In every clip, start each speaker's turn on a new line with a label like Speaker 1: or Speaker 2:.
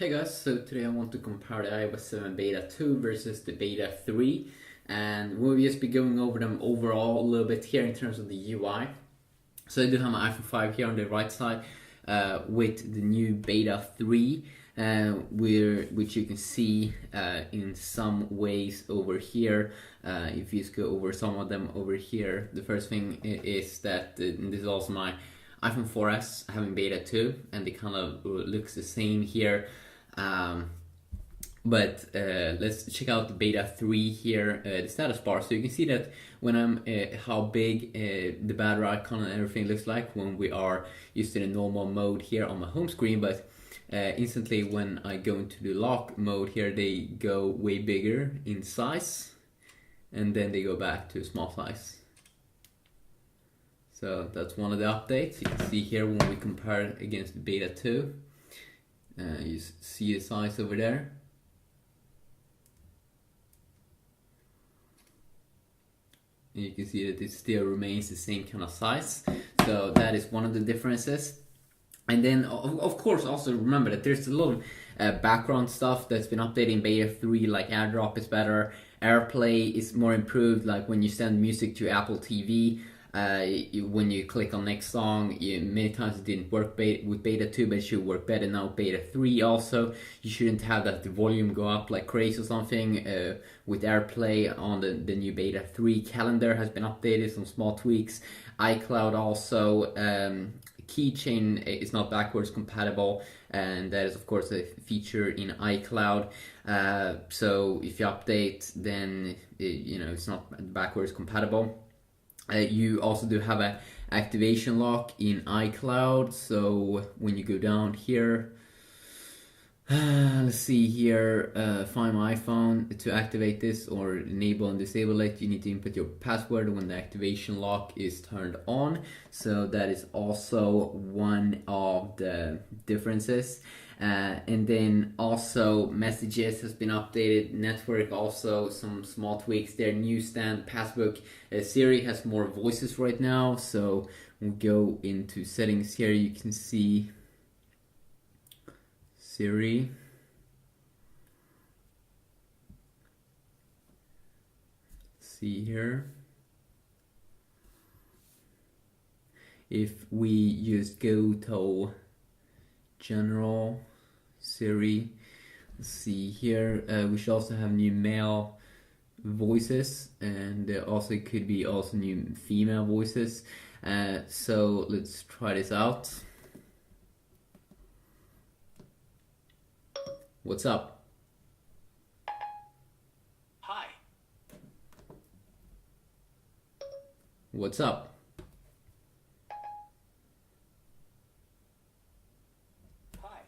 Speaker 1: Hey guys, so today I want to compare the iOS 7 Beta 2 versus the Beta 3, and we'll just be going over them overall a little bit here in terms of the UI. So I do have my iPhone 5 here on the right side with the new Beta 3, which you can see in some ways over here. If you just go over some of them over here, the first thing is that this is also my iPhone 4S having Beta 2, and it kind of looks the same here. But let's check out the Beta 3 here, the status bar. So you can see that when I'm how big the battery icon and everything looks like when we are used to the normal mode here on my home screen, but instantly when I go into the lock mode here, they go way bigger in size, and then they go back to small size. So that's one of the updates. You can see here when we compare it against the Beta 2. You see the size over there. And you can see that it still remains the same kind of size. So that is one of the differences. And then, of course, also remember that there's a lot of background stuff that's been updated in Beta 3, like AirDrop is better, AirPlay is more improved, like when you send music to Apple TV, when you click on next song, many times it didn't work with Beta 2, but it should work better now with Beta 3 also. You shouldn't have that the volume go up like crazy or something with AirPlay on the new Beta 3. Calendar has been updated, some small tweaks. iCloud also, Keychain is not backwards compatible, and that is of course a feature in iCloud. So if you update, then it's not backwards compatible. You also do have an activation lock in iCloud, so when you go down here, let's see here, find my iPhone. To activate this or enable and disable it, you need to input your password when the activation lock is turned on. So that is also one of the differences. And then also messages has been updated, network also some small tweaks there, newsstand, passbook. Siri has more voices right now, so we'll go into settings here. You can see Siri. See here. If we just go to general Siri, let's see here, we should also have new male voices, and also it could be also new female voices. So let's try this out. What's up?
Speaker 2: Hi.
Speaker 1: What's up?
Speaker 2: Hi.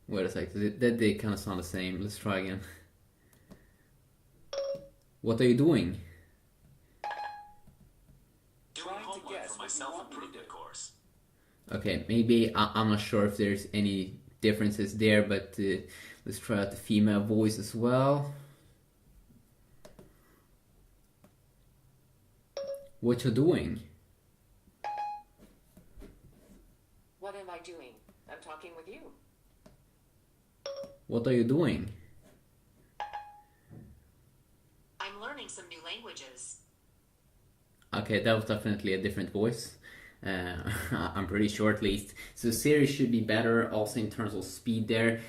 Speaker 1: Wait a sec, that they kind of sound the same. Let's try again. What are you doing?
Speaker 2: Doing homework for my self-improvement course.
Speaker 1: Okay, maybe I'm not sure if there's any differences there, but let's try out the female voice as well. What you doing?
Speaker 3: What am I doing? I'm talking with you.
Speaker 1: What are you doing?
Speaker 3: I'm learning some new languages.
Speaker 1: Okay, that was definitely a different voice. I'm pretty sure at least. So Siri should be better also in terms of speed there.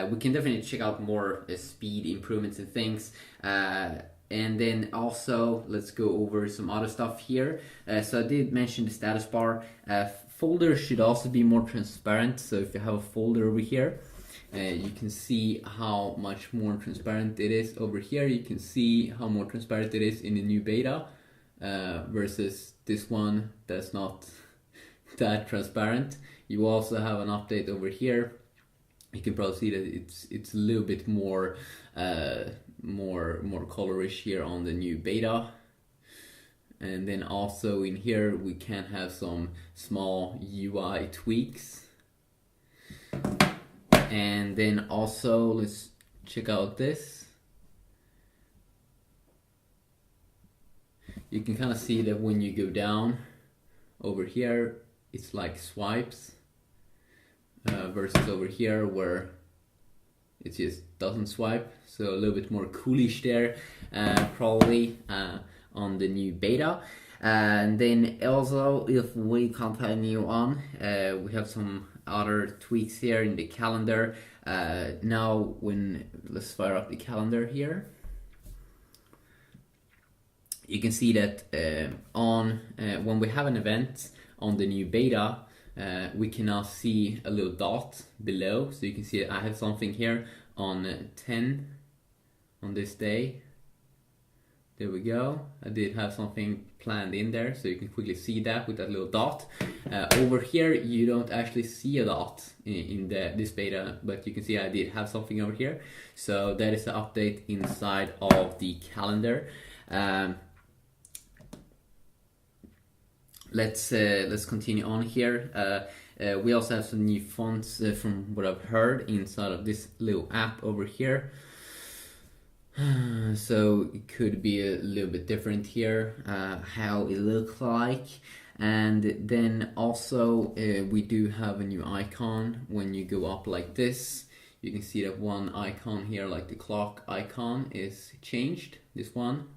Speaker 1: We can definitely check out more speed improvements and things. And then also, let's go over some other stuff here. So I did mention the status bar. Folders should also be more transparent. So if you have a folder over here, you can see how much more transparent it is over here. You can see how more transparent it is in the new beta versus this one that's not that transparent. You also have an update over here. You can probably see that it's a little bit more colorish here on the new beta. And then also in here we can have some small UI tweaks. And then also let's check out this. You can kind of see that when you go down over here, it's like swipes. versus over here where it just doesn't swipe. So a little bit more coolish there, probably on the new beta. And then also, if we continue on, we have some other tweaks here in the calendar. Now, let's fire up the calendar here. You can see that when we have an event on the new beta, we can now see a little dot below. So you can see I have something here on 10 on this day. There we go. I did have something planned in there, so you can quickly see that with that little dot. Over here, you don't actually see a dot in this beta, but you can see I did have something over here. So that is the update inside of the calendar. Let's continue on here. We also have some new fonts from what I've heard inside of this little app over here. So it could be a little bit different here, how it looks like. And then also we do have a new icon. When you go up like this, you can see that one icon here, like the clock icon, is changed. This one,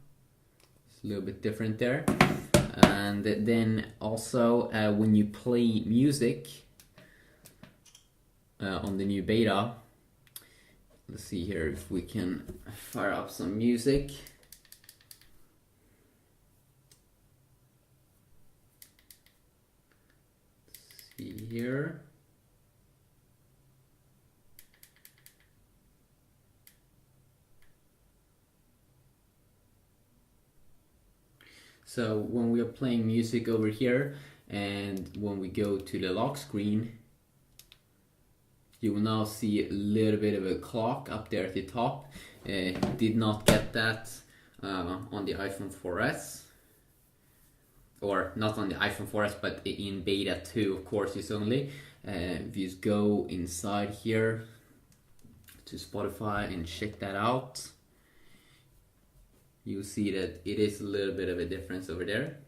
Speaker 1: it's a little bit different there. And then also when you play music on the new beta, let's see here if we can fire up some music. Let's see here. So when we are playing music over here, and when we go to the lock screen, you will now see a little bit of a clock up there at the top. Did not get that on the iPhone 4S. Or not on the iPhone 4S, but in beta 2, of course, it's only. If you just go inside here to Spotify and check that out, you'll see that it is a little bit of a difference over there.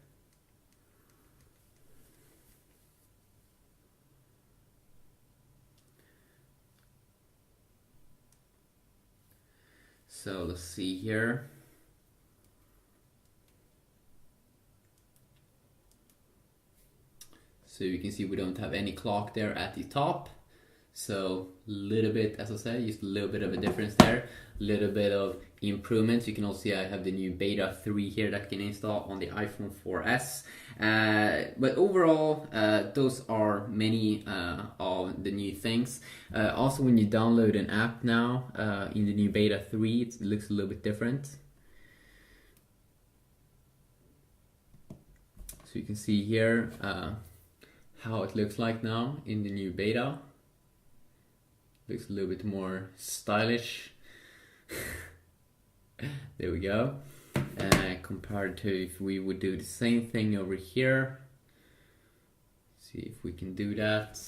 Speaker 1: So let's see here. So you can see we don't have any clock there at the top. So a little bit, as I said, just a little bit of a difference there. A little bit of improvements. You can also see I have the new beta 3 here that I can install on the iPhone 4S. But overall, those are many of the new things. Also, when you download an app now in the new beta 3, it looks a little bit different. So you can see here how it looks like now in the new beta. Looks a little bit more stylish. There we go. Compared to if we would do the same thing over here. See if we can do that.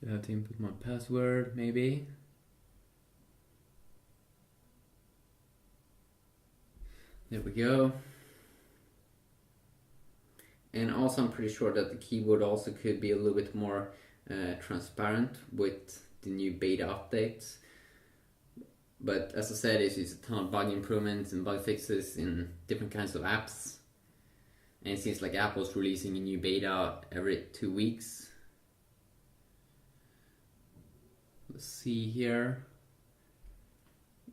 Speaker 1: Do I have to input my password, maybe? There we go. And also I'm pretty sure that the keyboard also could be a little bit more transparent with the new beta updates. But as I said, it's a ton of bug improvements and bug fixes in different kinds of apps. And it seems like Apple's releasing a new beta every 2 weeks. Let's see here.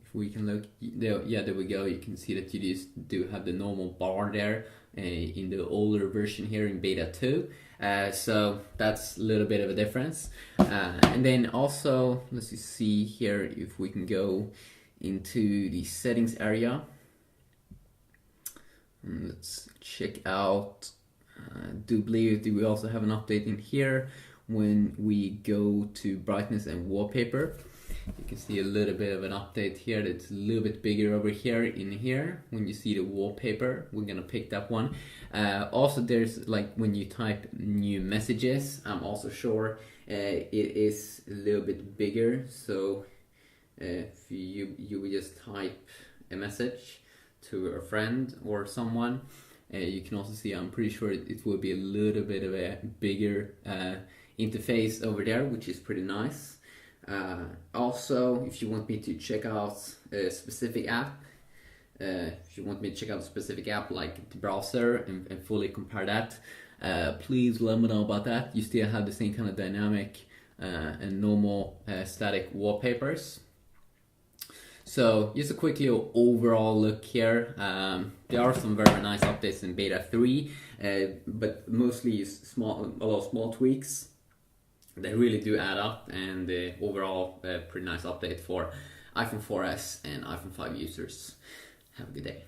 Speaker 1: If we can look, there we go. You can see that you just do have the normal bar there in the older version here in beta 2. So that's a little bit of a difference. And then also, let's just see here if we can go into the settings area. And let's check out, do believe that we also have an update in here when we go to brightness and wallpaper. You can see a little bit of an update here. That's a little bit bigger over here in here. When you see the wallpaper, we're gonna pick that one. Also, there's like when you type new messages, I'm also sure it is a little bit bigger. So if you would just type a message to a friend or someone, you can also see, I'm pretty sure it will be a little bit of a bigger interface over there, which is pretty nice. Also, if you want me to check out a specific app, like the browser and fully compare that, please let me know about that. You still have the same kind of dynamic and normal static wallpapers. So just a quick little overall look here. There are some very nice updates in beta 3, but mostly a lot of small tweaks. They really do add up, and overall pretty nice update for iPhone 4S and iPhone 5 users. Have a good day.